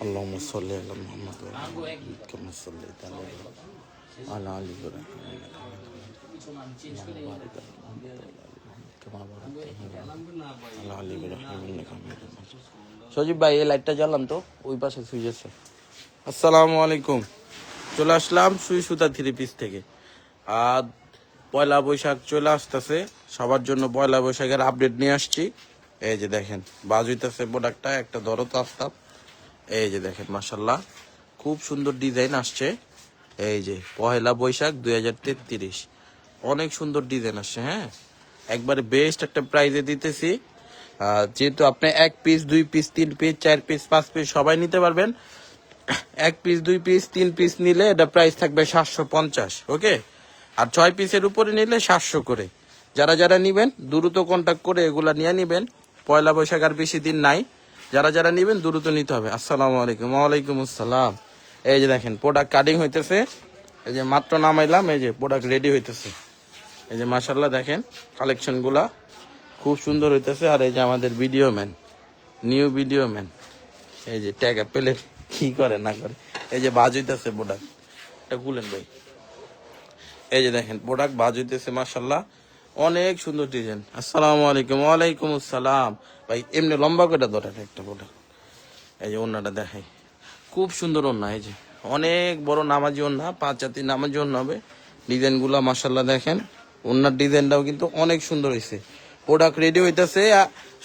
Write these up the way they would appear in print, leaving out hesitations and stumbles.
اللهم صل على محمد وعلى آل محمد كما صليت على إبراهيم وعلى آل إبراهيم إنك حميد مجيد اللهم بارك على محمد وعلى آل محمد كما باركت على آل إبراهيم إنك حميد مجيد সজীব ভাই এই লাইটটা জ্বালান তো, ওই পাশে সুইচ আছে। আসসালামু আলাইকুম, চলে আসলাম সুই সুতা 3 পিস থেকে। আর পয়লা বৈশাখ চলে আসতেছে, সবার জন্য পয়লা বৈশাখের আপডেট নিয়ে আসছি। এই যে দেখেন বাজ হইতেছে প্রোডাক্টটা, একটা ধরো তো আসতাম। এই যে দেখেন মাশাল্লাহ খুব সুন্দর ডিজাইন আসছে। এই যে পয়লা বৈশাখ 2033 অনেক সুন্দর ডিজাইন আসছে। হ্যাঁ, একবারে বেস্ট একটা প্রাইজে দিতেছি। যেহেতু আপনি 1 piece 2 piece 3 piece 4 piece 5 piece সবাই নিতে পারবেন। 1 পিস 2 পিস 3 পিস নিলে এটা প্রাইস থাকবে 750। ওকে, আর 6 পিসের উপরে নিলে 700 করে। যারা যারা নিবেন দ্রুত কন্ট্যাক্ট করে এগুলা নিয়ে নিবেন। পয়লা বৈশাখ আর বেশি দিন নাই, যারা যারা নিবেন দ্রুত নিতে হবে। আসসালামু আলাইকুম। ওয়ালাইকুম আসসালাম। এই যে দেখেন প্রোডাক্ট কাটিং হইতেছে, এই যে মাত্র নামাইলাম, এই যে প্রোডাক্ট রেডি হইতেছে। এই যে মাশাল্লাহ দেখেন কালেকশন গুলা খুব সুন্দর হইতেছে। আর এই যে আমাদের video man, new video man, এই যে ট্যাগ পেলে কি করে না করে, এই যে বাজ হইতেছে প্রোডাক্ট, এটা খুলেন ভাই। এই যে দেখেন প্রোডাক্ট বাজ হইতেছে মাশাল্লাহ, অনেক সুন্দর ডিজাইন। আসসালামু আলাইকুম। ওয়ালাইকুম আসসালাম। ভাই এমনি লম্বা করে ধরেন একটা প্রোডাক্ট। এই যে ওন্নাটা দেখাই, খুব সুন্দর ওন্না। এই যে অনেক বড় নামাজি ওন্না, 5 জাতি নামাজি ওন্না হবে। ডিজাইন গুলা মাশাল্লাহ দেখেন, ওন্নার ডিজাইনটাও কিন্তু অনেক সুন্দর হয়েছে। প্রোডাক্ট রেডি হইতেছে,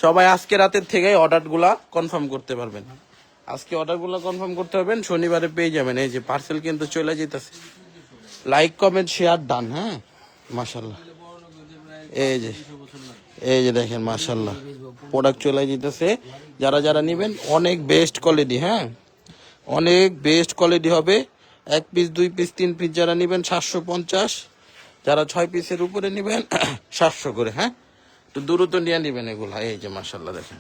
সবাই আজকে রাতের থেকে অর্ডার গুলা কনফার্ম করতে পারবেন। আজকে অর্ডার গুলা কনফার্ম করতে পারবেন, শনিবারে পেয়ে যাবেন। এই যে পার্সেল কিন্তু চলে যেতেছে। Like comment share done. হ্যাঁ মাশাল্লাহ, এই যে দেখেন মাশাল্লাহ প্রোডাক্ট চলে যেতেছে। যারা যারা নিবেন অনেক বেস্ট কোয়ালিটি। হ্যাঁ, অনেক বেস্ট কোয়ালিটি হবে। 1 পিস 2 পিস 3 পিস যারা নিবেন 750, যারা 6 পিসের উপরে নিবেন 700 করে। হ্যাঁ, তো দ্রুত নিয়ে নিবেন এগুলা। এই যে মাশাল্লাহ দেখেন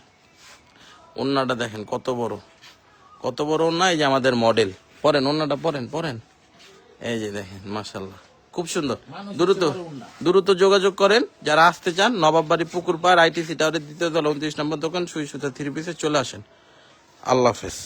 ওন্নাটা দেখেন কত বড়, কত বড় ওন্না। এই যে আমাদের মডেল, পরেন ওন্নাটা, পরেন। এই যে দেখেন মাশাল্লাহ খুব সুন্দর। দ্রুত যোগাযোগ করেন যারা আসতে চান। নবাববাড়ি পুকুর পাড় ITC টাওয়ারের 2য় তলা 29 নম্বর দোকান, সুই সুতা 3 পিসে চলে আসেন। আল্লাহ হাফেজ।